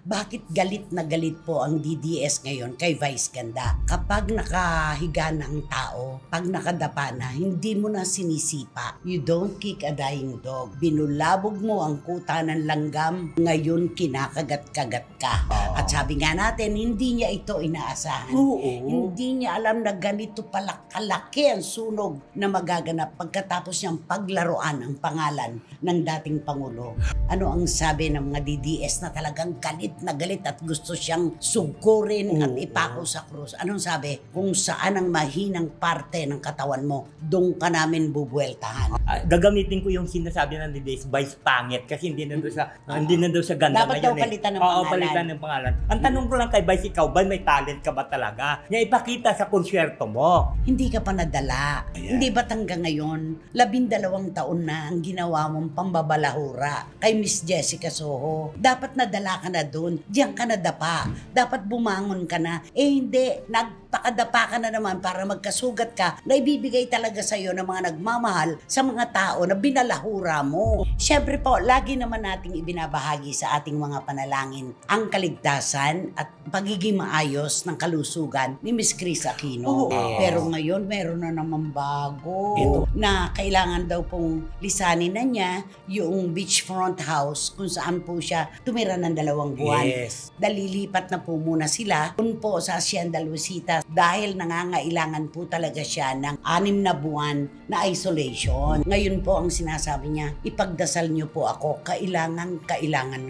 bakit galit na galit po ang DDS ngayon kay Vice Ganda. Kapag nakahiga na ang tao, pag nakadapa na, hindi mo na sinisipa. You don't kick a dying dog. Binulabog mo ang kuta ng langgam, ngayon kinakagat-kagat ka. At sabi nga natin, hindi niya ito inaasahan. Hindi niya alam na ganito pala kalaki ang sunog na magaganap pagkatapos niyang paglaruan ang pangalan ng dating Pangulo. Ano ang sabi ng mga DDS na talagang galit na galit at gusto siyang sugkurin at ipako sa krus? Anong sabi? Kung saan ang mahinang parte ng katawan mo, doon ka namin bubueltahan. Gagamitin ko yung sinasabi ng DDS, Vice Pangit, kasi hindi na doon sa ganda. Dapat daw palitan ng pangalan. Palitan ng pangalan. Ang tanong ko lang kay Vice, ikaw ba may talent ka ba talaga? Nga ipakita sa konsyerto mo. Hindi ka pa nadala. Hindi ba't hanggang ngayon, 12 taon na ang ginawa mong pambabalahura kay Miss Jessica Soho. Dapat nadala ka na doon. Diyan ka nadapa. Dapat bumangon ka na. Hindi. Nagpakadapa ka na naman para magkasugat ka na ibibigay talaga sa'yo ng mga nagmamahal sa mga tao na binalahura mo. Siyempre po, lagi naman nating ibinabahagi sa ating mga panalangin ang kaligtasan at pagiging maayos ng kalusugan ni Miss Chris Aquino. Pero ngayon, meron na naman bago na kailangan daw pong lisanin na niya yung beachfront house kung saan po siya tumira ng 2 buwan. Dalilipat na po muna sila dun po sa Hacienda Luisita dahil nangangailangan po talaga siya ng 6 na buwan na isolation. Ngayon po ang sinasabi niya, ipagdasal niyo po ako, kailangan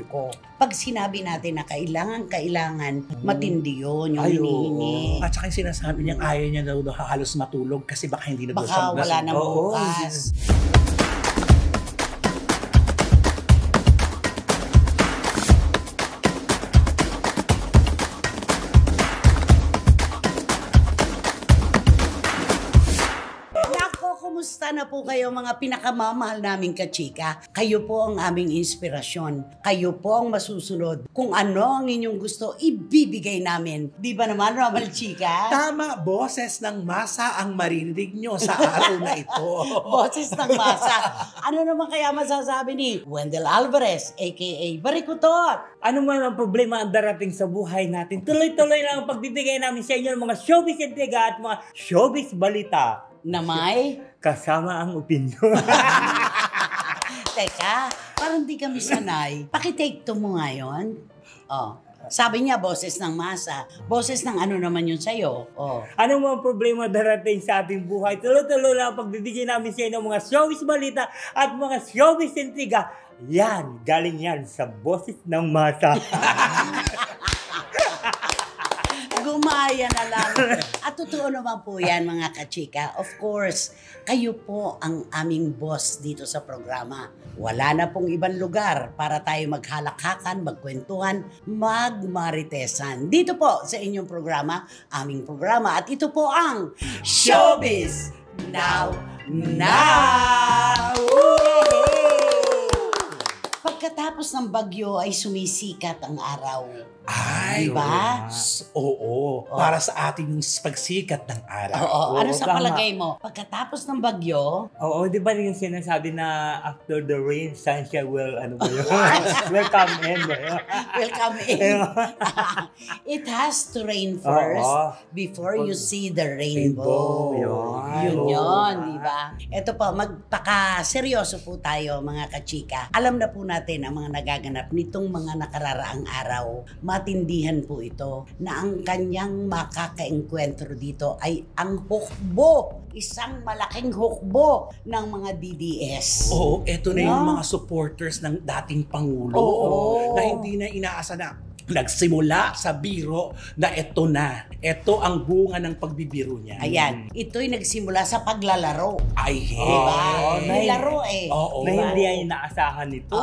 ko. Pag sinabi natin na kailangan, matindi yun, yung hinihingi. At saka yung sinasabi niya, ayaw niya daw halos matulog kasi baka hindi na daw siya baka wala na bukas. Kumusta na po kayo mga pinakamamahal naming kachika? Kayo po ang aming inspirasyon. Kayo po ang masusunod. Kung ano ang inyong gusto, ibibigay namin. Di ba naman, Ramal Chika? Tama, boses ng masa ang maririnig nyo sa araw na ito. Boses ng masa. Ano naman kaya masasabi ni Wendell Alvarez, a.k.a. Barikutot? Ano man ang problema ang darating sa buhay natin, tuloy-tuloy lang ang pagbibigay namin sa inyo ng mga showbiz intriga at mga showbiz balita. Na may? Kasama ang opinion. Teka, parang di kami sanay. Pakitake to mo ngayon. Sabi niya, boses ng masa. Boses ng ano naman yun sa'yo. Anong mga problema darating sa ating buhay? Tuloy-tuloy lang ang pagbibigay namin sa inyo ng mga showbiz balita at mga showbiz intriga. Yan, galing yan sa boses ng masa. Gumaya na lang. At totoo naman po yan mga kachika. Of course, kayo po ang aming boss dito sa programa. Wala na pong ibang lugar para tayo maghalakhakan, magkwentuhan, magmaritesan. Dito po sa inyong programa, aming programa. At ito po ang Showbiz Now! Pagkatapos ng bagyo ay sumisikat ang araw. Ay, diba? Oo. Para sa ating pagsikat ng araw. Ano sa palagay mo? Pagkatapos ng bagyo? Oo, di ba yung sinasabi na after the rain, sunshine will, will come in. Will come in. It has to rain first before you see the rainbow. Yun, di ba? Ito po, magpaka-seryoso po tayo mga kachika. Alam na po natin ang mga nagaganap nitong mga nakararaang araw. Matindihan po ito na ang kanyang makakaengkwentro dito ay ang hukbo. Isang malaking hukbo ng mga DDS. Oo, eto na yung mga supporters ng dating Pangulo na hindi na inaasa na nagsimula sa biro na ito na. Ito ang bunga ng pagbibiro niya. Ayan, ito'y nagsimula sa paglalaro. Ay, diba? May laro Na hindi niya inaasahan ito.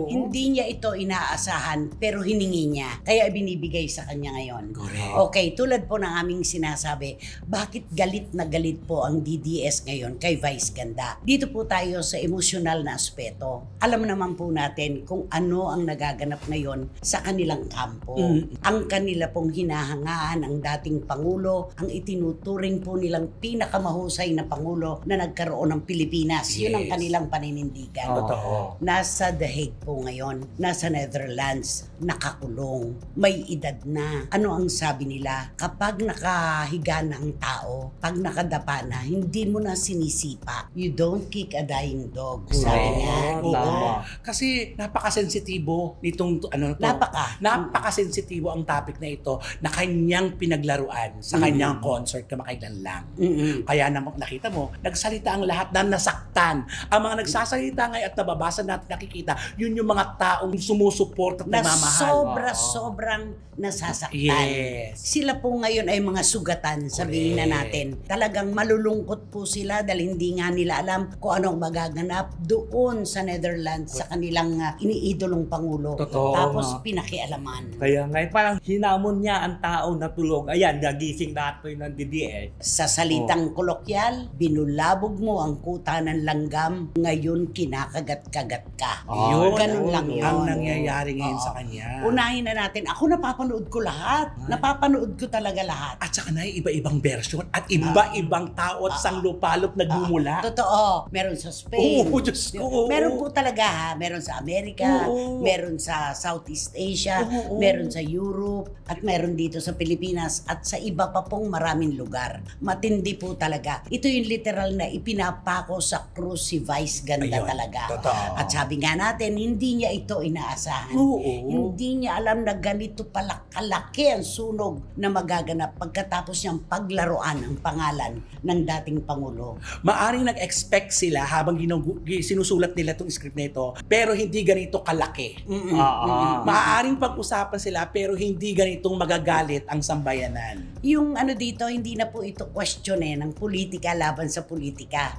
Hindi niya ito inaasahan pero hiningi niya. Kaya binibigay sa kanya ngayon. Correct. Okay, tulad po ng aming sinasabi, bakit galit na galit po ang DDS ngayon kay Vice Ganda? Dito po tayo sa emosyonal na aspeto. Alam naman po natin kung ano ang nagaganap ngayon sa kanilang kampo. Ang kanila pong hinahangaan ang dating Pangulo, ang itinuturing po nilang pinakamahusay na Pangulo na nagkaroon ng Pilipinas. Yun ang kanilang paninindigan. Totoo. Nasa The Hague po ngayon, nasa Netherlands, nakakulong, may edad na. Ano ang sabi nila? Kapag nakahiga na ang tao, pag nakadapa na, hindi mo na sinisipa. You don't kick a dying dog. Sabi niya. Tama. Kasi napakasensitibo nitong napakasensitibo ang topic na ito na kanyang pinaglaruan sa kanyang concert kamakailan lang. Kaya nakita mo, nagsalita ang lahat na nasaktan. Ang mga nagsasalita ngayon at nababasa natin, nakikita, yun yung mga taong sumusuport at Na nagmamahal. sobrang nasasaktan. Yes. Sila po ngayon ay mga sugatan, sabihin na natin. Talagang malulungkot po sila dahil hindi nga nila alam kung anong magaganap doon sa Netherlands sa kanilang iniidolong Pangulo. Totoo, Tapos nga. pinakialaman. Kaya ngayon parang hinamon niya ang tao na tulog. Ayan, nagising na ito ng DDS. Sa salitang kolokyal, binulabog mo ang kuta ng langgam, ngayon kinakagat-kagat ka. Yun, Ganun lang yun. ang nangyayari ngayon sa kanya. Unahin na natin. Ako napapanood ko lahat. Napapanood ko talaga lahat. At saka na iba-ibang version at iba-ibang tao at sanglupalop nagmumula. Totoo. Meron sa Spain. Oo, Diyos ko. Meron po talaga ha. Meron sa Amerika, Oo. meron sa Southeast Asia, Oo. meron sa Europe, at meron dito sa Pilipinas, at sa iba pa pong maraming lugar. Matindi po talaga. Ito yung literal na ipinapako sa krus si Vice Ganda Ayun, talaga. totoo. At sabi nga natin, hindi niya ito inaasahan. Oo. Hindi niya alam na ganito pala kalaki ang sunog na magaganap pagkatapos niyang paglaruan ang pangalan ng dating Pangulo. Maaring nag-expect sila habang sinusulat nila itong script na ito, pero hindi ganito kalaki. Maaaring pag-usapan sila, pero hindi ganitong magagalit ang sambayanan. Yung ano dito, hindi na po ito question ng politika laban sa politika.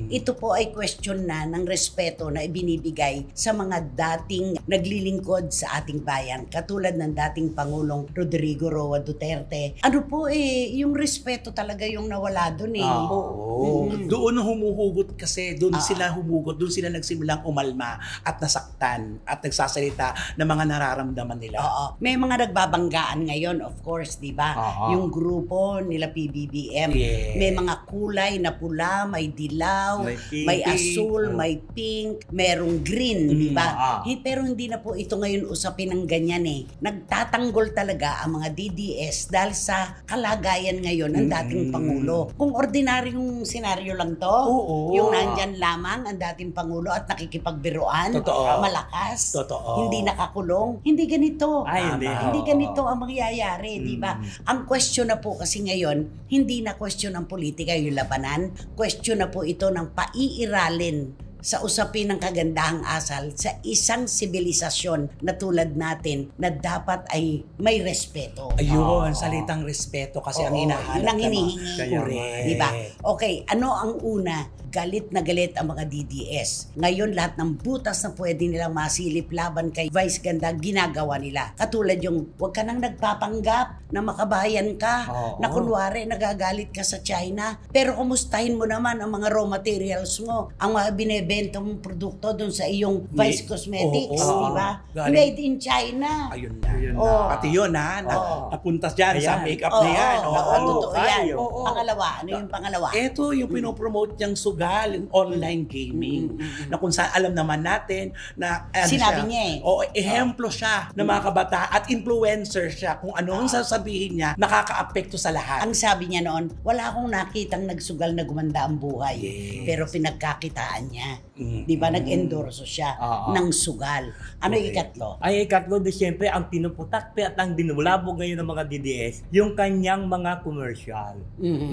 Ito po ay question na ng respeto na ibinibigay sa mga dating naglilingkod sa ating bayan, katulad ng dating Pangulong Rodrigo Roa Duterte. Ano po yung respeto talaga yung nawala doon Oo. Doon humuhugot kasi, doon sila humugot, doon sila nagsimulang umalma at nasaktan at nagsasalita ng mga nararamdaman nila. Oo. May mga nagbabanggaan ngayon, of course, di ba? Yung grupo nila PBBM. Yes. May mga kulay na pula, may dilaw, May pink. may asul, may pink, merong green, di ba? Pero hindi na po ito ngayon usapin ng ganyan eh. Nagtatanggol talaga ang mga DDS dahil sa kalagayan ngayon ng dating Pangulo. Kung ordinaryong senaryo lang to, Oo. yung nandyan lamang ang dating Pangulo at nakikipagbiruan, Totoo. malakas, Totoo. hindi nakakulong, hindi ganito. Ay, hindi. Hindi ganito ang mangyayari, di ba? Ang question na po kasi ngayon, hindi na question ng politika yung labanan, question na po ito ng paiiralin sa usapin ng kagandahang asal sa isang sibilisasyon na tulad natin na dapat ay may respeto. Ayun, salitang respeto kasi ang Oo, hinahanap yun ang ng mga- hinihingi. Correct. Di ba? Okay, ano ang una? Galit na galit ang mga DDS. Ngayon, lahat ng butas na pwede nilang masilip laban kay Vice Ganda, ginagawa nila. Katulad yung, huwag ka nang nagpapanggap na makabayan ka, na kunwari nagagalit ka sa China, pero kumustahin mo naman ang mga raw materials mo, ang mga binebenta mong produkto dun sa iyong Vice Cosmetics, Oo. di ba? Galing. Made in China. Ayun na. Ayun na. Oo. Pati yun ha, napunta dyan sa Ayan. makeup na yan. Oo, totoo yan. Ay, oo. Pangalawa, ano yung pangalawa? Ito yung pinopromote niyang sugal, yung online gaming. Na kung saan alam naman natin na Sinabi niya eh. Oo, ehemplo siya ng mga kabataan at influencer siya. Kung ano ang sasabihin niya, nakaka-apekto sa lahat. Ang sabi niya noon, wala akong nakitang nagsugal na gumanda ang buhay. Yes. Pero pinagkakitaan niya. Di ba? Nag-endorso siya ng sugal. Ano yung ikatlo? Ay, ikatlo, di siyempre, ang pinuputakpi at ang binulabog ngayon ng mga DDS, yung kanyang mga commercial.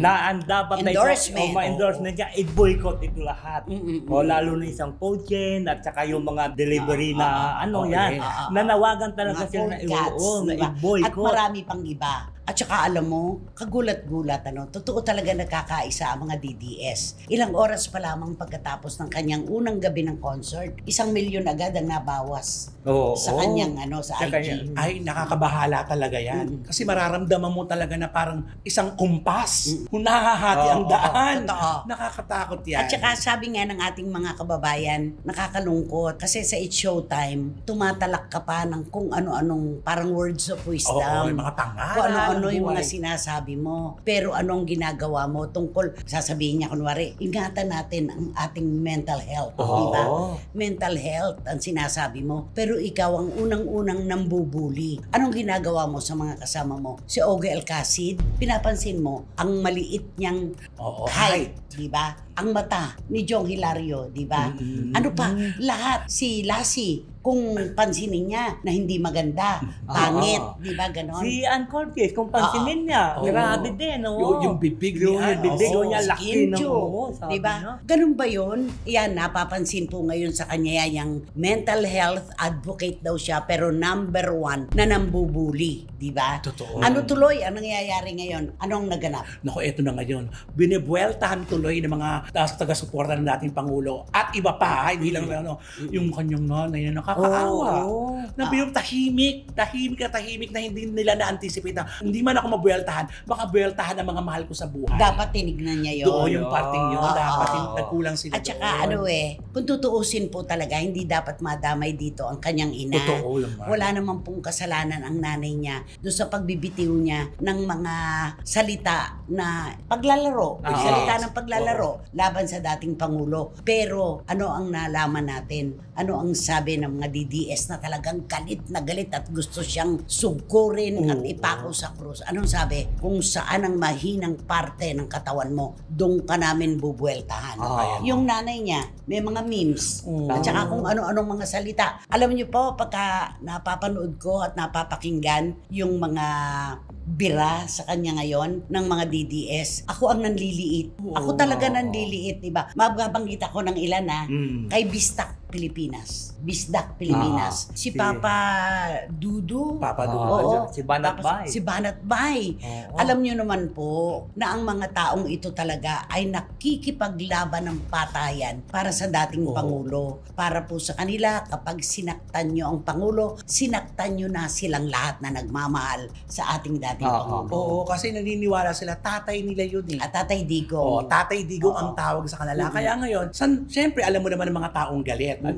Na ang dapat Endorsement. na endorsement niya, i-boycott ito lahat. O lalo na isang food chain at saka yung mga delivery na ano yan. Nanawagan talaga Mga sila na cold cuts, na di ba? At i-boycott. marami pang iba. At saka alam mo, kagulat-gulat, totoo talaga nagkakaisa ang mga DDS. Ilang oras pa lamang pagkatapos ng kanyang unang gabi ng concert, 1 milyon agad ang nabawas sa kanyang sa IG. Ay, nakakabahala talaga yan. Kasi mararamdaman mo talaga na parang isang kumpas. Hunahahati ang daan. Totoo. Nakakatakot yan. At saka sabi nga ng ating mga kababayan, nakakalungkot. Kasi sa It's Showtime, tumatalak ka pa ng kung ano-anong parang words of wisdom. Oo, yung mga pangalan. Kung ano-ano yung mga sinasabi mo. Pero anong ginagawa mo tungkol, sasabihin niya kunwari, ingatan natin ang ating mental health. Diba? Mental health ang sinasabi mo. Pero ikaw ang unang-unang nambubuli. Anong ginagawa mo sa mga kasama mo? Si Ogie Alcacid, pinapansin mo, ang maliit niyang height. Diba? Ang mata ni Jong Hilario, diba? Ano pa? Lahat. Si Lassie, kung pansinin niya na hindi maganda, pangit, di ba ganon? Si Ann Curtis, kung pansinin niya, grabe din, Yung bibig niya. Yung bibig niya, laki ng di ba? Ganun ba yun? Yan, napapansin po ngayon sa kanya yung mental health advocate daw siya, pero number 1 na nambubuli, di ba? Totoo. Ano tuloy ang nangyayari ngayon? Anong naganap? Naku, eto na ngayon. Binibueltahan tuloy ng mga taga-suporta ng dating Pangulo. At iba pa, hindi lang yung kanyang nanay na nakakaawa. Na tahimik na hindi nila na-anticipate na hindi man ako mabueltahan, baka bueltahan ang mga mahal ko sa buhay. Dapat tinignan niya yun. Doon yung parting yun. Dapat nagkulang sila. At saka kung tutuusin po talaga, hindi dapat madamay dito ang kanyang ina. Totoo naman. Wala naman pong kasalanan ang nanay niya doon sa pagbibitiw niya ng mga salita na paglalaro. Salita ng paglalaro laban sa dating Pangulo. Pero ano ang nalaman natin? Ano ang sabi ng mga DDS na talagang galit na galit at gusto siyang sugkurin at ipako sa krus? Anong sabi? Kung saan ang mahinang parte ng katawan mo, doon ka namin bubueltahan. Yung nanay niya, may mga memes. At saka kung ano-anong mga salita. Alam niyo po, pagka napapanood ko at napapakinggan yung mga bira sa kanya ngayon ng mga DDS, ako ang nanliliit. Ako talaga nanliliit, diba? Mababanggit ako ng ilan kay Bistak Pilipinas. Bisdak Pilipinas. Si Papa Dudu. Oo. Si Banat Bay. Si Banat Bay. Alam niyo naman po na ang mga taong ito talaga ay nakikipaglaban ng patayan para sa dating Pangulo. Para po sa kanila, kapag sinaktan niyo ang Pangulo, sinaktan niyo na silang lahat na nagmamahal sa ating dating Pangulo. Oo, kasi naniniwala sila, tatay nila yun At Tatay Digong. Tatay Digong ang tawag sa kanila. Kaya ngayon, siyempre alam mo naman ng mga taong galit. At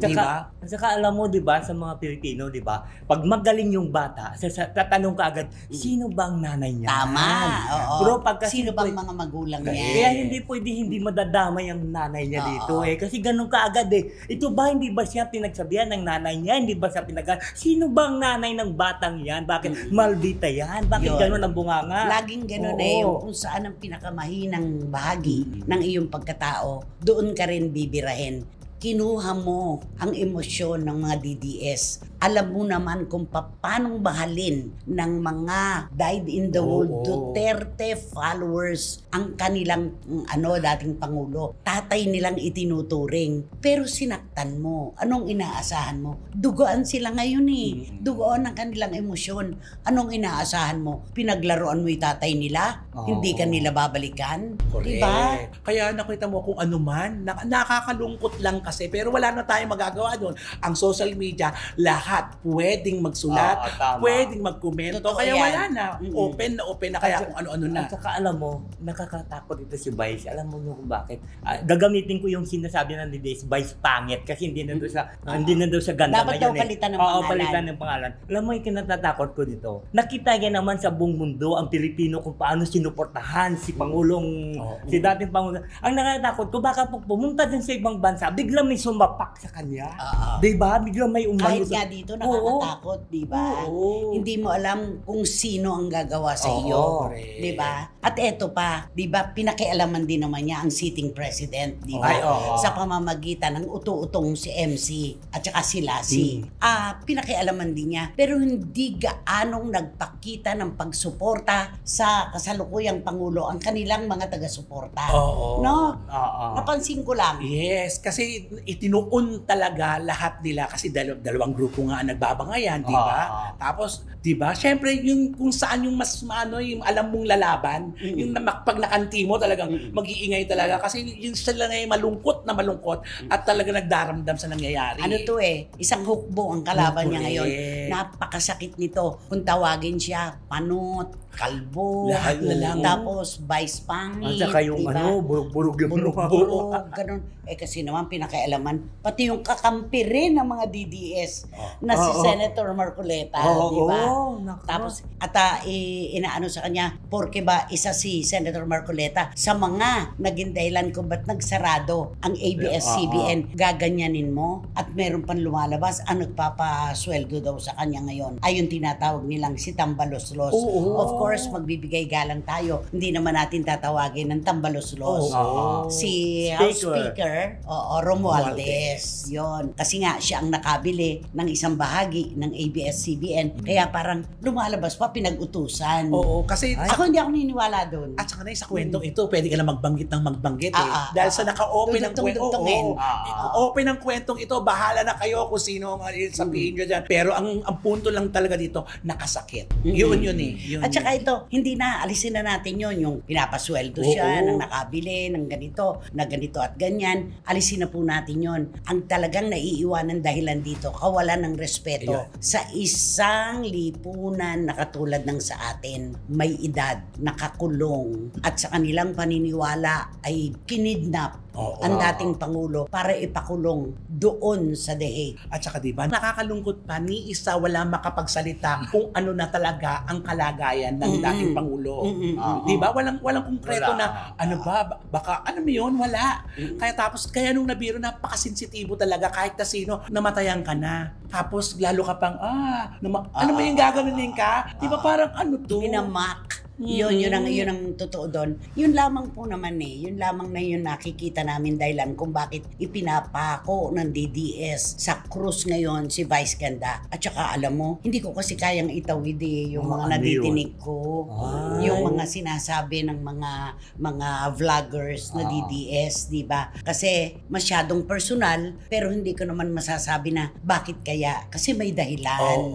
saka alam mo, di ba, sa mga Pilipino, di ba, pag magaling yung bata, tatanong ka agad, sino bang nanay niya? Tama, oo. Pero pagka sino bang mga magulang niya? Kaya hindi madadamay ang nanay niya dito kasi ganun ka agad Ito ba, hindi ba siya pinagsabihan ng nanay niya? Hindi ba siya sino bang nanay ng batang yan? Bakit maldita yan? Bakit ganun ang bunganga? Laging ganun yung kung saan ang pinakamahinang bahagi ng iyong pagkatao, doon ka rin bibirahin. Kinuha mo ang emosyon ng mga DDS. Alam mo naman kung paano mahalin ng mga died in the world Duterte followers ang kanilang dating Pangulo. Tatay nilang itinuturing. Pero sinaktan mo. Anong inaasahan mo? Dugoan sila ngayon Dugoan ang kanilang emosyon. Anong inaasahan mo? Pinaglaruan mo yung tatay nila? Hindi ka nila babalikan? Diba? Kaya nakita mo kung ano man, nakakalungkot lang kasi, pero wala na tayong magagawa doon. Ang social media, lahat pwedeng magsulat, pwedeng magkomento. Kaya wala na. Open na kaya kung ano-ano na. At saka alam mo, nakakatakot ito si Vice. Alam mo kung bakit? Gagamitin ko yung sinasabi ng DDS, Vice pangit, kasi hindi na doon sa ganda dapat ngayon. Dapat daw palitan ng pangalan. Palitan ng pangalan. Alam mo yung kinatatakot ko dito. Nakita niya naman sa buong mundo ang Pilipino kung paano sinuportahan si Pangulong, si dating Pangulo. Ang nakakatakot ko, baka pag pumunta din sa ibang bansa, biglang may sumapak sa kanya. Diba? Biglang may umano. Kahit nga dito, nakakatakot, diba? Hindi mo alam kung sino ang gagawa sa iyo. Diba? At eto pa, di ba, pinakialaman din naman niya ang sitting president, di ba? Ay, oo. Sa pamamagitan ng utu-utong si MC at saka si Lassie. Pinakialaman din niya. Pero hindi gaanong nagpakita ng pagsuporta sa kasalukuyang Pangulo ang kanilang mga taga-suporta. Oo. No? Oo. Napansin ko lang. Yes, kasi itinuon talaga lahat nila kasi dalawang grupo nga ang nagbabangayan, di ba? Tapos, di ba? Syempre, yung kung saan yung mas yung alam mong lalaban, yung pag nakanti mo talagang mag-iingay talaga kasi yung sila na yung malungkot at talaga nagdaramdam sa nangyayari. Ano to isang hukbo ang kalaban niya ngayon. Correct. Napakasakit nito. Kung tawagin siya, panot, kalbo, Lahat na lang. tapos vice pangit, At saka yung diba? burug-burug yung Bulog-bulog, ganun. Kasi naman pinakaialaman, pati yung kakampi rin ng mga DDS na si Senator Marcoleta, di ba? Tapos, inaano sa kanya, porke ba isa si Senator Marcoleta sa mga naging dahilan kung ba't nagsarado ang ABS-CBN, gaganyanin mo at meron pang lumalabas ang nagpapasweldo daw sa kanya ngayon. Ay yung tinatawag nilang si Tambaloslos. Of course, magbibigay galang tayo. Hindi naman natin tatawagin ng Tambaloslos. Si House Speaker, Romualdez. Yon. Kasi nga, siya ang nakabili ng isang bahagi ng ABS-CBN. Kaya parang lumalabas pa, pinag-utusan. Oo, kasi Ako hindi ako niniwala doon. at saka na sa kwentong ito, pwede ka na magbanggit dahil sa naka-open ng Dudugtong-dugtongin. open ang kwentong ito, bahala na kayo kung sino ang sabihin nyo dyan. Pero ang punto lang talaga dito, nakasakit. Yun eh. Yun At saka yun. ito, hindi na, alisin na natin yun, yung pinapasweldo siya, ng nakabili, ng ganito, na ganito at ganyan. Alisin na po natin yun. Ang talagang naiiwanan dahilan dito, kawalan ng respeto sa isang lipunan na katulad ng sa atin, may edad, nakakulong, at sa kanilang paniniwala ay kinidnap ang dating Pangulo para ipakulong doon sa The Hague. At saka diba, nakakalungkot pa, ni isa wala makapagsalita kung ano na talaga ang kalagayan ng dating Pangulo. Diba? Walang konkreto na, ano ba, baka, ano mo yun? Wala. Kaya nung nabiro, napakasensitibo talaga kahit na sino, namatayan ka na. Tapos lalo ka pang, ano mo yung gagawin ka? Diba parang ano to? Minamak. Yun ang totoo doon. Yun lamang po naman yun lamang na yun nakikita namin dahilan kung bakit ipinapako ng DDS sa krus ngayon si Vice Ganda. At saka alam mo, hindi ko kasi kayang itawid yung mga naditinig ko. Yung mga sinasabi ng mga vloggers na DDS, di ba? Kasi masyadong personal, pero hindi ko naman masasabi na bakit kaya. Kasi may dahilan.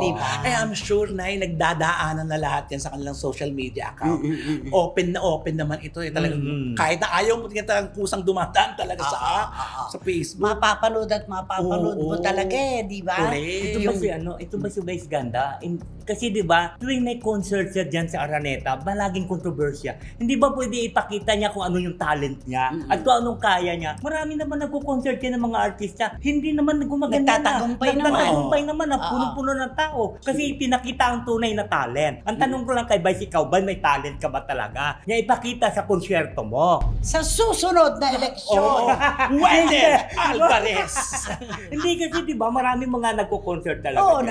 Di ba? I'm sure na nagdadaanan na lahat yan sa kanilang social media account. Open naman ito talagang kahit na ayaw mo talagang kusang dumadaan talaga sa Facebook. Mapapanood mo talaga di ba? Ito ba si Vice Ganda? Kasi di ba, tuwing may concert siya dyan sa Araneta, malaging kontrobersya. Hindi ba pwede ipakita niya kung ano yung talent niya at kung anong kaya niya? Marami naman nagko-concert yan ng mga artista. Hindi naman gumaganda Nagtatagumpay naman na punong-puno ng tao. Kasi ipinakita ang tunay na talent. Ang tanong ko lang kay Vice, ikaw ba may talent ka ba talaga? Niya ipakita sa konsyerto mo. Sa susunod na eleksyon. Wender Alvarez! Hindi kasi di ba maraming mga nagko-concert talaga. Oo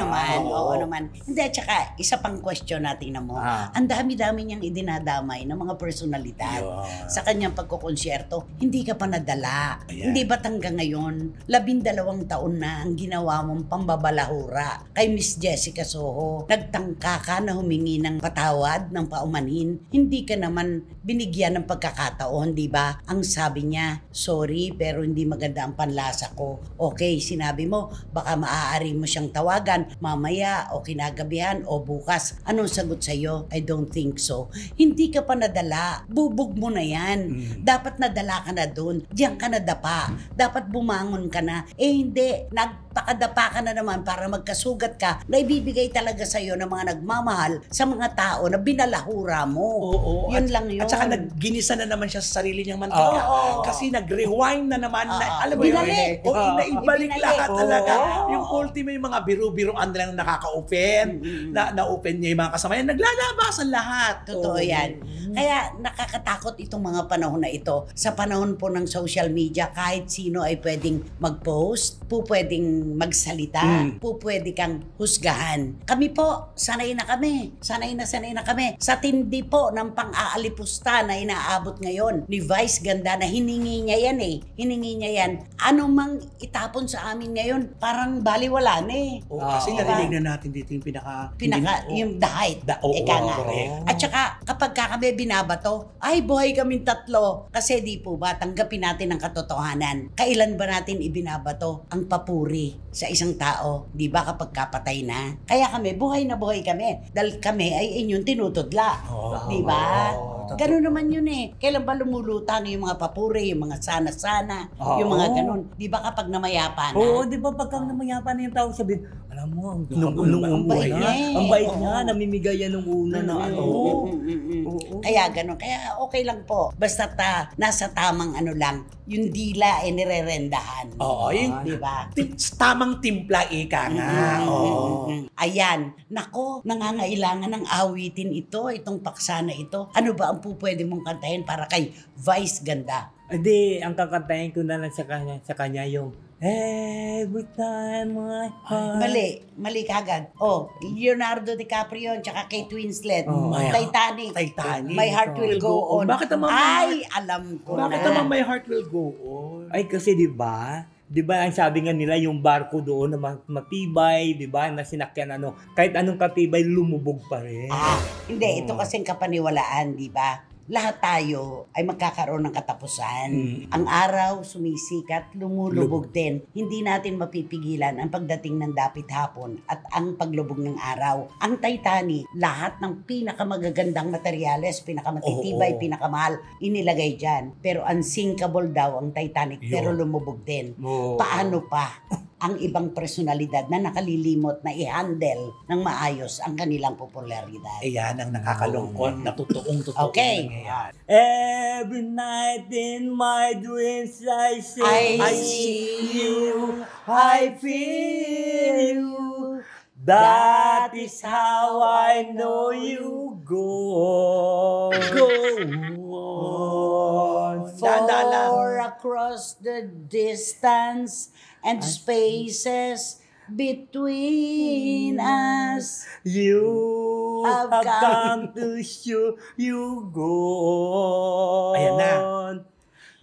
naman. Hindi, tsaka isa pang question natin na mo. Ang dami-dami niyang idinadamay ng mga personalidad sa kanyang pagkukonsyerto. Hindi ka pa nadala. Hindi ba't hanggang ngayon, 12 taon na ang ginawa mong pambabalahura kay Miss Jessica Soho. Nagtangka ka na humingi ng patawad, ng paumanhin. Hindi ka naman binigyan ng pagkakataon, di ba? Ang sabi niya, sorry, pero hindi maganda ang panlasa ko. Okay, sinabi mo, baka maaari mo siyang tawagan mamaya o kinagabihan o bukas. Anong sagot sa'yo? I don't think so. Hindi ka pa nadala. Bubog mo na yan. Dapat nadala ka na doon. Diyan ka na dapa. Dapat bumangon ka na. Hindi. Nagpakadapa ka na naman para magkasugat ka na ibibigay talaga sa'yo ng mga nagmamahal sa mga tao na binalahura mo. Yun lang yun. At saka nagginisa na naman siya sa sarili niyang mantika. Kasi nag-rewind na naman. Alam mo yun? Naibalik lahat talaga. Yung ultimo yung mga biru-biruan na lang nakaka-open. Na-open niya yung mga kasama. Naglalabasan lahat. Totoo yan. Kaya nakakatakot itong mga panahon na ito. Sa panahon po ng social media, kahit sino ay pwedeng mag-post, pupwedeng magsalita, pupwede kang husgahan. Kami po, sanay na kami. Sanay na kami. Sa tindi po ng pang-aalipusta na inaabot ngayon ni Vice Ganda na hiningi niya yan eh. Hiningi niya yan. Ano mang itapon sa amin ngayon, parang baliwala na eh. Kasi Diba? narinig na natin dito yung Yung the height. Ika nga. correct. At saka, kapag kami binabato, ay buhay kaming tatlo. Kasi di po ba, tanggapin natin ang katotohanan. Kailan ba natin ibinabato ang papuri sa isang tao? Di ba kapag kapatay na? Kaya kami, buhay na buhay kami. Dahil kami ay inyong tinutudla. Di ba? Ganun naman yun eh. Kailan ba lumulutang yung mga papuri, yung mga sana-sana, yung mga ganun. Di ba kapag namayapa na? Oo, di ba pagka namayapa na yung tao, sabihin, alam mo, nung bait una, niya eh. ang bait niya, namimigay yan nung una na ano. Oo. Kaya ganun. Kaya okay lang po. Basta nasa tamang ano lang, yung dila ay nirerendahan. Oo, Di ba? tamang timpla, ika nga. Ayan. Nako, nangangailangan ng awitin ito, itong paksa na ito. Ano ba ang pupwede mong kantahin para kay Vice Ganda? Hindi, ang kakantahin ko na lang sa kanya yung Every time my heart. Mali kagad. Leonardo DiCaprio tsaka Kate Winslet. Titanic. My Heart Will Go On. Bakit naman alam ko Bakit na. naman My Heart Will Go On? Ay, kasi di ba ang sabi nga nila yung barko doon na matibay, di ba, na sinakyan kahit anong katibay, lumubog pa rin. Hindi, ito kasing kapaniwalaan, di ba? Lahat tayo ay magkakaroon ng katapusan. Ang araw sumisikat, lumulubog din. Hindi natin mapipigilan ang pagdating ng dapit hapon at ang paglubog ng araw. Ang Titanic, lahat ng pinakamagagandang materyales, pinakamatitibay, pinakamahal, inilagay dyan. Pero unsinkable daw ang Titanic, pero lumubog din. Paano pa ang ibang personalidad na nakalilimot na i-handle ng maayos ang kanilang popularidad? Ayan ang nakakalungkot na totoong Okay. nangyayari. Every night in my dreams I see you, I feel you. That is how I know you go. Go on. For across the distance and spaces between us, You have have come come to show you go. Ayan na.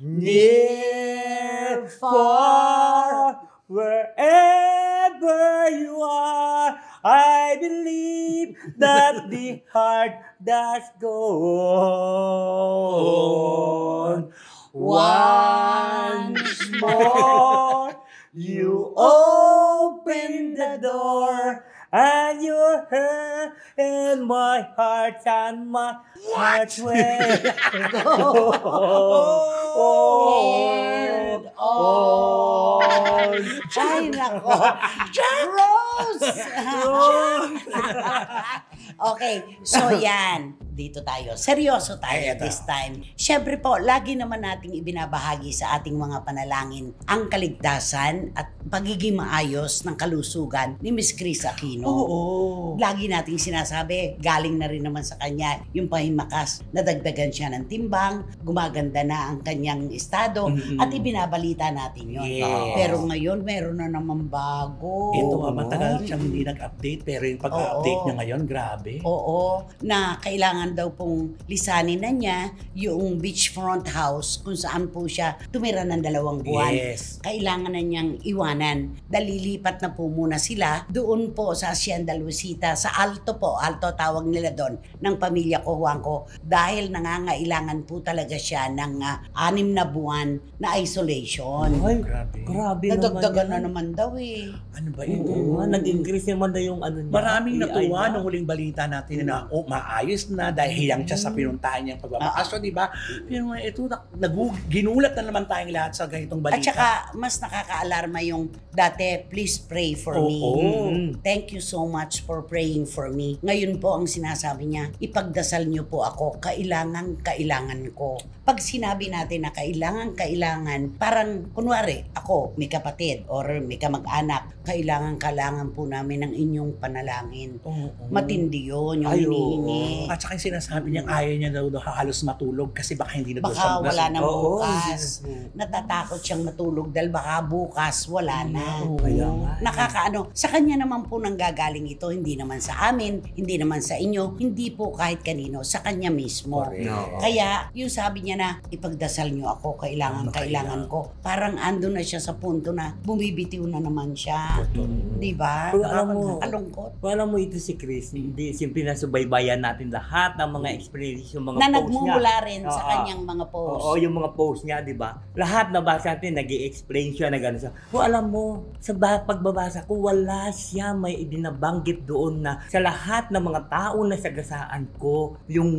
Near, far, wherever you are, I believe that the heart does go on. Once more, you open the door, and you're here in my heart, and my heart will go on. Ay, nako. Rose! Okay, so yan. Dito tayo. Seryoso tayo this time. Siyempre po, lagi naman nating ibinabahagi sa ating mga panalangin ang kaligtasan at pagiging maayos ng kalusugan ni Miss Chris Aquino. Lagi nating sinasabi, galing na rin naman sa kanya yung pahimakas. Nadagdagan siya ng timbang, gumaganda na ang kanyang estado, at ibinabalita natin yun. Yes. Pero ngayon, meron na naman bago. Ito matagal siyang hindi nag-update, pero yung pag-update niya ngayon, grabe. Oo, na kailangan daw pong lisanin na niya yung beachfront house kung saan po siya tumira ng 2 buwan. Yes. Kailangan na niyang iwanan. Dalilipat na po muna sila doon po sa Hacienda Luisita, sa Alto po, Alto tawag nila doon, ng pamilya ko, Juan ko, dahil nangangailangan po talaga siya ng 6 na buwan na isolation. Ay, Grabe. grabe Nadagdagan na naman. naman daw eh. Ano ba ito? Nag-increase naman na yung ano niya. Maraming AI natuwa na. nung huling balita natin na maayos na dahil hiyang siya sa pinuntahan niyang pagbabakasyon, di ba? Pero ito, ginulat na naman tayong lahat sa ganitong balita. At saka, mas nakaka-alarma yung dati, please pray for me. Thank you so much for praying for me. Ngayon po ang sinasabi niya, ipagdasal niyo po ako, kailangan ko. Pag sinabi natin na kailangan, parang kunwari, ako, may kapatid or may kamag-anak, kailangan po namin ng inyong panalangin. Matindi yun, yung hinihingi. At saka yung sinasabi niya, ayaw niya daw halos matulog kasi baka hindi na daw siya Baka wala na Oo. bukas. Natatakot siyang matulog dahil baka bukas wala na. na. Kaya nga. Nakakaano. Sa kanya naman po nanggagaling ito, hindi naman sa amin, hindi naman sa inyo, hindi po kahit kanino, sa kanya mismo. Correct. No. Kaya yung sabi niya na ipagdasal niyo ako, kailangan ko. Parang ando na siya sa punto na bumibitiw na naman siya. Di ba? Pero alam mo, Nakakalungkot. Wala mo ito si Chris, hindi simple na subaybayan natin lahat ng mga experience, yung mga Na posts nagmumula niya. rin sa Oo. kanyang mga posts. Oo, yung mga posts niya, di ba? Lahat nabasa natin, nag-i-explain siya, nag-ano siya. Alam mo, sa pagbabasa ko, wala siya may ibinabanggit doon na sa lahat ng mga tao na sagasaan ko, yung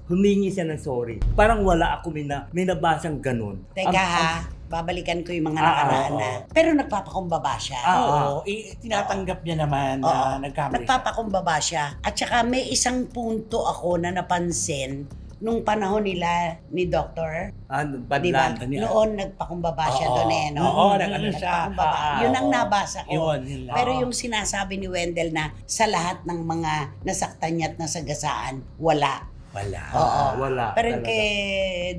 humingi siya ng sorry. Parang wala ako may nabasang ganun. Teka babalikan ko yung mga nakaraan na. Pero nagpapakumbaba siya. Oo, tinatanggap niya naman na nagkamali siya. Nagpapakumbaba siya. At saka may isang punto ako na napansin nung panahon nila ni Dr. Diba? Badlan. Noon nagpakumbaba siya doon eh. No? Oo, nag-ano siya. Nagpakumbaba. Yun ang nabasa ko. Yun lang. Pero yung sinasabi ni Wendell na sa lahat ng mga nasaktan niya at nasagasaan, wala. Wala. Oo. Wala. Pero yung talaga. kay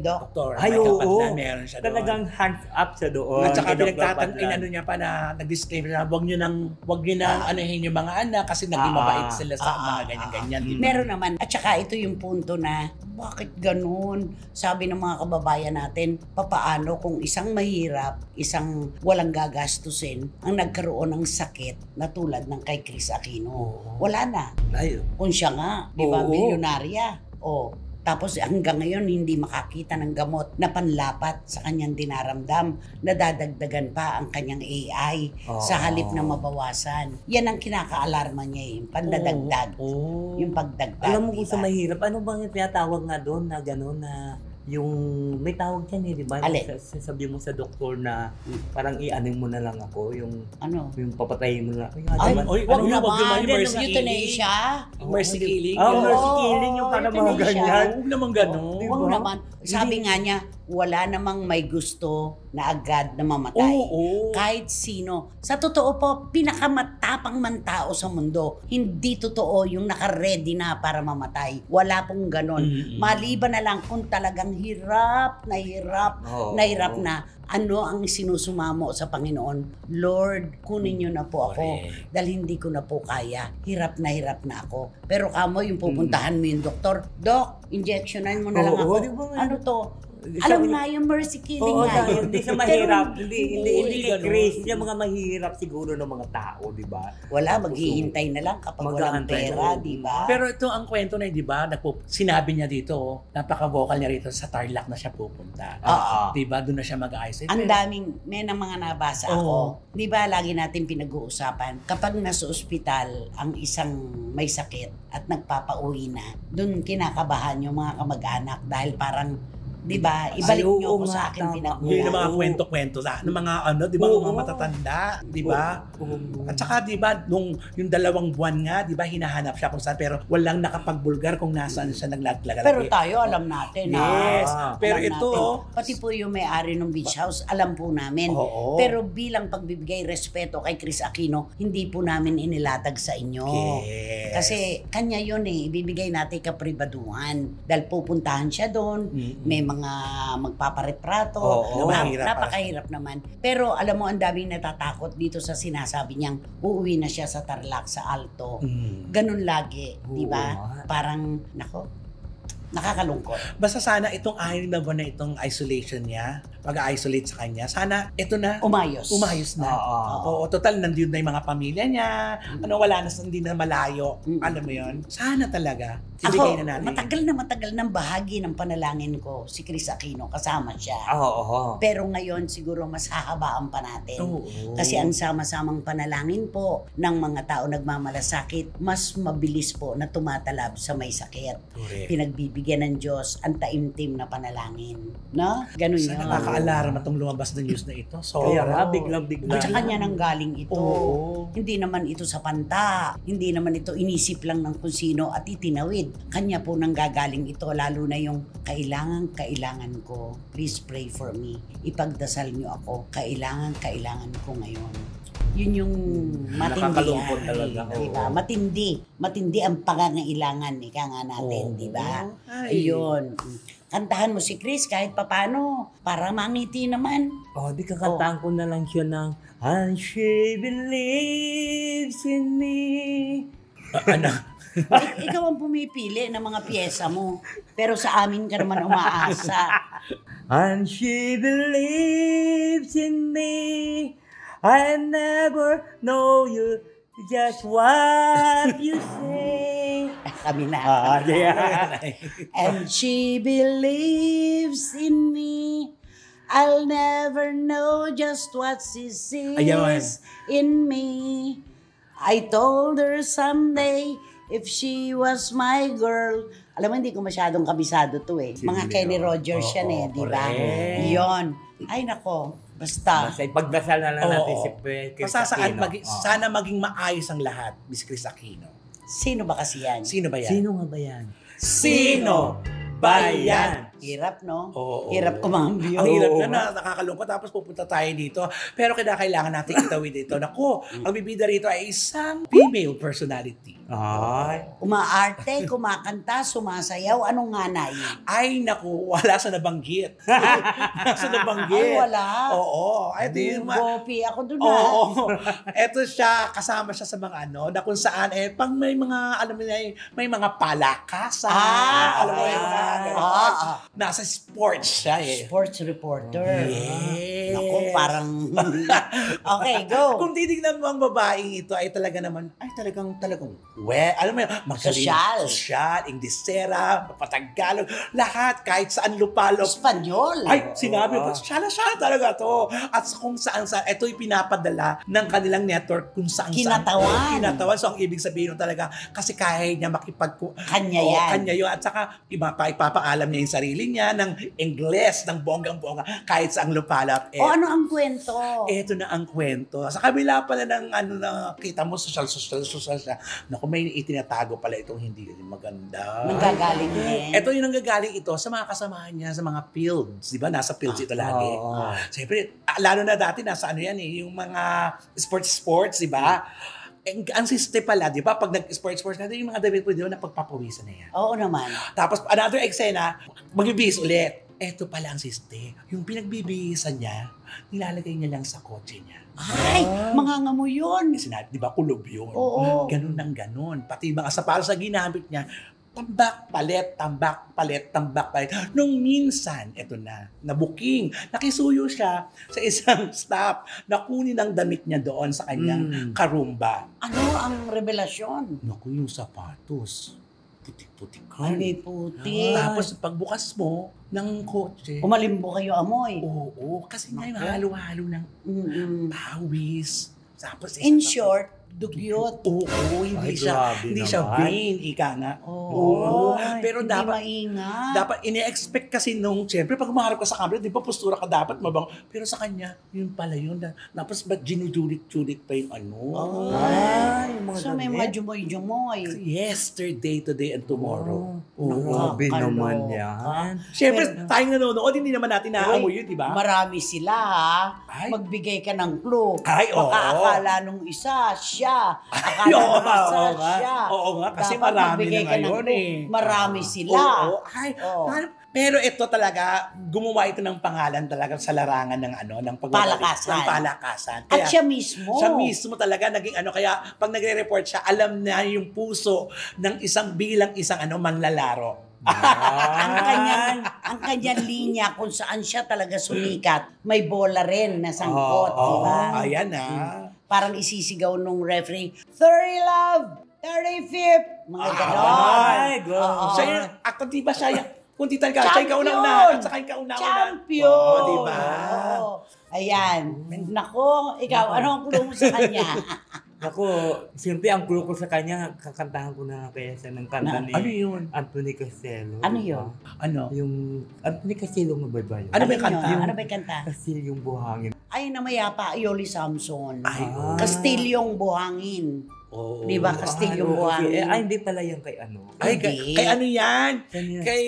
Doc, Doktor, Ay, may oo. kapatid, meron siya doon. Talagang hands up siya doon. At saka kay Dr. Badlan. inano niya pa na nag-disclaimer na wag niyo nang anuhin yung mga anak kasi naging mabait sila sa mga ganyan-ganyan. di ba? meron naman. At saka ito yung punto na, bakit ganun? Sabi ng mga kababayan natin, papaano kung isang mahirap, isang walang gagastusin, ang nagkaroon ng sakit na tulad ng kay Chris Aquino. Wala na. Ay, Kung siya nga, di ba, Oo. milyonarya. Tapos hanggang ngayon hindi makakita ng gamot na panlapat sa kanyang dinaramdam. Nadadagdagan pa ang kanyang AI sa halip na mabawasan. Yan ang kinakaalarma niya yung pandadagdag. Yung pagdagdag. alam mo kung diba? sa mahirap, ano bang yung tinatawag nga doon na gano'n na yung may tawag dyan di ba? Alin? Sabi mo sa doktor na parang i-aning mo na lang ako, yung papatayin mo na. Ay, wag Ano, wag naman yung mercy euthanasia. Mercy killing. Mercy killing yung parang mga euthanasia. ganyan. Huwag naman ganun. Huwag naman. Sabi nga niya, wala namang may gusto na agad na mamatay. Oo. Kahit sino. Sa totoo po, pinakamatapang man tao sa mundo. Hindi totoo yung naka-ready na para mamatay. Wala pong ganon. Maliban na lang kung talagang hirap na ano ang sinusumamo sa Panginoon. Lord, kunin niyo na po ako dahil hindi ko na po kaya. Hirap na ako. Pero kamo yung pupuntahan mo yung doktor, Doc, injectionan mo na lang ako. di ba? Ano to? Alam nga yung mercy killing nga yun. Hindi sa Pero mahirap. Hindi kay ganun. Chris. Yung mga mahirap siguro ng mga tao, di ba? wala, maghihintay na lang kapag walang Mag-aantay pera, na. di ba? Pero ito ang kwento na, di ba, sinabi niya dito, napaka-vocal niya rito, sa Tarlac na siya pupunta. Oo. Di ba, doon na siya mag-isolate. Ang daming, may ng mga nabasa ako. Di ba, lagi natin pinag-uusapan, kapag nasa ospital ang isang may sakit at nagpapauwi na, doon kinakabahan yung mga kamag-anak dahil parang, di ba, ibalik Ay, niyo oo ako nga, sa akin tama. Yung pinagmula. mga kwento-kwento sa ng mga di ba, Oo. mga matatanda, di ba? Oo. At saka, di ba, nung yung 2 buwan nga, di ba, hinahanap siya kung saan, pero walang nakapagbulgar kung nasaan siya naglaglagay. Pero tayo, alam natin. Yes. Pero Alam ito, natin. Pati po yung may-ari ng beach house, alam po namin. Oo. Pero bilang pagbibigay respeto kay Chris Aquino, hindi po namin inilatag sa inyo. Yes. Kasi kanya yun ibibigay natin kapribaduhan. Dahil pupuntahan siya doon, may mga magpaparetrato. Oo, mahirap Napakahirap naman. Pero alam mo, ang daming natatakot dito sa sinasabi niyang uuwi na siya sa Tarlac, sa Alto. Ganun lagi, di ba? Oo. Parang, nakakalungkot. Basta sana itong 6 na buwan na itong isolation niya, pag-isolate sa kanya, sana ito na Umayos. na. Oo, total nandiyon na yung mga pamilya niya. Wala na, hindi na malayo. Alam mo 'yon. Sana talaga ibigay na natin. matagal ng bahagi ng panalangin ko si Chris Aquino, kasama siya. Oo. Pero ngayon siguro mas hahabaan pa natin. Oo. Kasi ang sama-samang panalangin po ng mga tao nagmamalasakit, mas mabilis po na tumatalab sa may sakit. Correct. Pinagbibigyan ng Diyos ang taimtim na panalangin. No? Ganun Sa yun. nakaka-alarm itong lumabas na news na ito. So, Kaya nga, biglang-bigla. At sa kanya nang galing ito. Oo. Hindi naman ito sa panta. Hindi naman ito inisip lang ng kung sino at itinawid. Kanya po nang gagaling ito, lalo na yung kailangan ko. Please pray for me. Ipagdasal niyo ako. Kailangan ko ngayon. Yun yung matindi. Nakakalungkot yan, talaga. Diba? Matindi ang pangangailangan ika nga natin, Oo. di ba? Ay. Ayun. Kantahan mo si Chris kahit papano para mangiti naman. Di kakantaan ko na lang siya ng And she believes in me. Ano? Ikaw ang pumipili ng mga piyesa mo. Pero sa amin ka naman umaasa. And she believes in me. I never know you, just what you say. Kami na. Yeah. And she believes in me. I'll never know just what she sees Ayan. in me. I told her someday if she was my girl. Alam mo, hindi ko masyadong kabisado to eh. Mga Kenny Rogers yan eh, di ba? correct. Yun. Ay nako, basta. Basta ipagdasal na lang natin Oo. si Chris Basta saan Aquino. sana maging maayos ang lahat, Miss Chris Aquino. Sino ba kasi yan? Sino ba yan? Sino nga ba yan? Sino ba yan? Hirap, no? Oo. Hirap kumambyo. Ang hirap Oo. na, nakakalungkot. Tapos pupunta tayo dito. Pero kailangan natin itawid dito. Naku, ang bibida rito ay isang female personality. Ay. Umaarte, kumakanta, sumasayaw, anong nga yun? Ay, naku, wala sa nabanggit. Wala sa nabanggit. Ay, wala. Oo. Ay, ito yung Gopi ako dun Oo. Ito siya, kasama siya sa mga na kung saan, pang may mga, alam mo na, may mga palakasan. Alam mo yung mga, ganon. Nasa sports siya Sports reporter. Yes. Naku, parang... Okay, go. Kung titignan mo ang babaeng ito ay talaga naman, ay talagang, alam mo yun, Sosyal. Sosyal, Inglesera, Papatagalog, lahat, kahit saan lupalop. Espanyol. Ay, sinabi mo, siya talaga to. At kung saan, ito'y pinapadala ng kanilang network kung saan. Kinatawan. Kinatawan. So, ang ibig sabihin nun talaga, kasi kaya niya Kanya yan. Kanya yun. At saka, ipapaalam niya yung sarili niya ng Ingles, ng bonggang-bongga, kahit saan lupalop. O ano ang kwento? Ito na ang kwento. Sa kabila pala ng na kita mo, social siya. Naku, may itinatago pala itong hindi maganda. Nanggagaling din. Ito yung nanggagaling ito sa mga kasamahan niya sa mga fields. Di ba? Nasa fields ito lagi. Oo. Siyempre, lalo na dati nasa ano yan yung mga sports, di ba? Ang siste pala, di ba? Pag nag-sports natin, yung mga damit po, di ba, napagpapawisan na yan. Oo naman. Tapos, another eksena, magbibihis ulit. Ito pala ang siste. Yung pinagbibihisan niya, nilalagay niya lang sa kotse niya. Ay, mangangamoy yun. Sinabi, di ba, kulob yun. Oo. Ganun ng ganun. Pati mga sapatos na ginamit niya, tambak, palit. Nung minsan, eto na, nabuking, nakisuyo siya sa isang staff na kunin ang damit niya doon sa kanyang karumba. Ano ang revelasyon? Naku, yung sapatos. Putik-putikan. Ay, may puti. Tapos pagbukas mo ng kotse, Umalimbo kayo amoy. oo, kasi nga yung halo-halo ng Mm-mm. pawis. Tapos, In short, dugyot. Oo, hindi Ay, siya grabe hindi siya naman. vain, ika nga. Oo. Pero hindi maingat. dapat ini-expect kasi nung, siyempre, pag umaharap ka sa camera, di ba postura ka dapat mabang. Pero sa kanya, yun pala yun. Tapos ba't ginujulit-julit pa yung ano? Ay, yung mga So may damit. mga jumoy-jumoy. Yesterday, today, and tomorrow. Grabe Nakakaloka. naman yan. Siyempre, tayong nanonood, hindi naman natin naaamoy yun, di ba? Marami sila ha. Ay. Magbigay ka ng clue. Ay, oo. Baka akala nung isa, siya. Akala Ay, oo nung nga, isa, oo nga. siya. Oo nga, kasi Dapat marami magbigay na ka ng ngayon clue. eh. Marami sila. Oo. Ay, Oo. pero ito talaga, gumawa ito ng pangalan talaga sa larangan ng ng Palakasan. Ng palakasan. At siya mismo. Siya mismo talaga naging kaya pag nagre-report siya, alam na yung puso ng isang manlalaro. ang kanyang linya kung saan siya talaga sumikat, may bola rin na sangkot, di ba? Ayan na. Parang isisigaw nung referee, 30 love, 35th, mga ganon. Ay, go. Oo. Siya yung, di ba siya yung, kung titan ka, siya yung kaunang-una, at saka yung kaunang-una. Champion! Oo, di ba? Oo. Ayan. Nako, ikaw, ano ang clue mo sa kanya? Ako, siyempre ang clue ko sa kanya, kakantahan ko na kaya siya ng kanta ni Ano yun? Anthony Castello. Ano yun? Ano? Yung Anthony Castello nga ba yun? Ano ba yung kanta? Ano ba yung kanta? Castello yung buhangin. Ay, namayapa, Yoli Samson. Ay, oo. Kastilyong buhangin. Oo. Di ba? Kastilyong buhangin. Ay, hindi pala yan kay ano. Ay, Hindi. kay ano yan? Kanya. Kay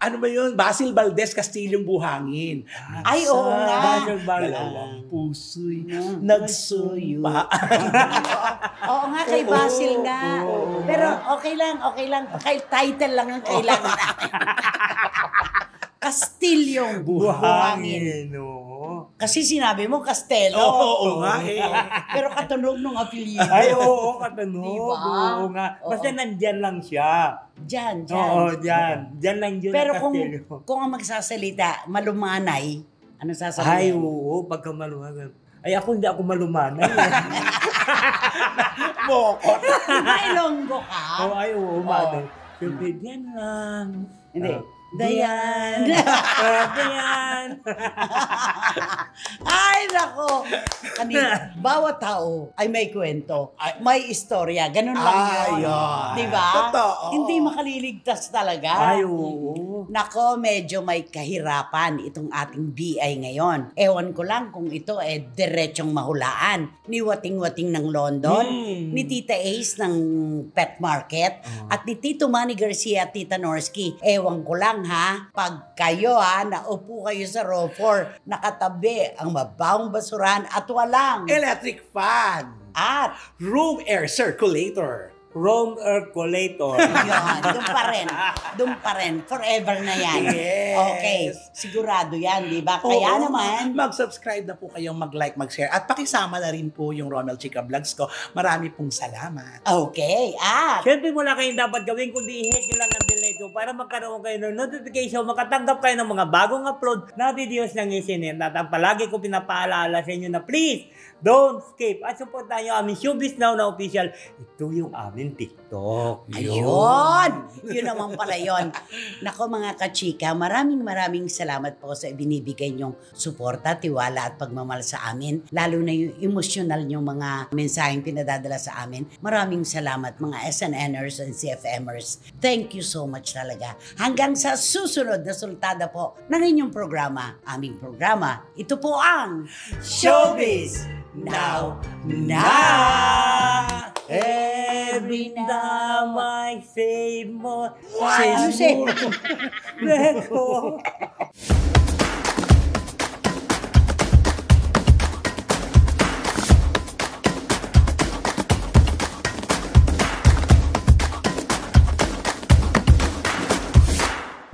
Ano ba yun? Basil Valdez, Kastilyong Buhangin. Ay, oo nga. Basil Valdez. Dalawang puso'y Nagsuyo. nagsumpa. Oo nga, kay Basil nga. Pero okay lang. Kay title lang ang kailangan natin. Kastilyong Buhangin. Buhangin, oo. Kasi sinabi mo, Castelo. Oo nga eh. Pero katunog nung apelyido. Ay, oo, katanog. Diba? Oo nga. Basta Oo. nandyan lang siya. Diyan. Oo, dyan. Dyan lang yun Pero ang Castillo. kung ang magsasalita, malumanay, ano Ay, sasabihin? oo, pagka malumanay. Ay, hindi ako malumanay. Bokot. May Ilonggo ka? Oo, ay, oo, manay. Siyempre, diyan lang. Hindi. Dayan. Dayan. Ay, nako. Kanina, bawat tao ay may kwento, may istorya. Ganun lang yun. Ayun. Di ba? Totoo. Hindi makaliligtas talaga. Ay, oo. Nako, medyo may kahirapan itong ating BI ngayon. Ewan ko lang kung ito diretsong mahulaan. Ni Wating-Wating ng London, ni Tita Ace ng Pet Market, at ni Tito Manny Garcia at Tita Norsky. Ewan ko lang ha, pag kayo naupo kayo sa row 4, nakatabi ang mabawang basurahan at walang Electric fan. at Room air circulator. Rome Ercolator. yun, doon pa rin, forever na yan. Yes. Okay, sigurado yan, di ba? Kaya Oo. naman, Mag-subscribe na po kayong mag-like, mag-share. At pakisama na rin po yung Romel Chica Vlogs ko. Marami pong salamat. okay, at Siyempre wala kayong dapat gawin kundi i-hit nyo lang ang bell na ito para magkaroon kayo ng notification, makatanggap kayo ng mga bagong upload na videos ng Isinet. At ang palagi ko pinapaalala sa inyo na please, don't skip at supportan nyo aming Showbiz Now na official. Ito yung aming TikTok. ayun, yun naman pala yun. Nako mga kachika, maraming salamat po sa binibigay nyong suporta, tiwala at pagmamahal sa amin. Lalo na yung emosyonal nyong mga mensaheng pinadadala sa amin. Maraming salamat mga SNNers and CFMers. Thank you so much talaga. Hanggang sa susunod na sultada po ng inyong programa, aming programa. Ito po ang Showbiz Now Na! Every time I say more, Ano say? Neko.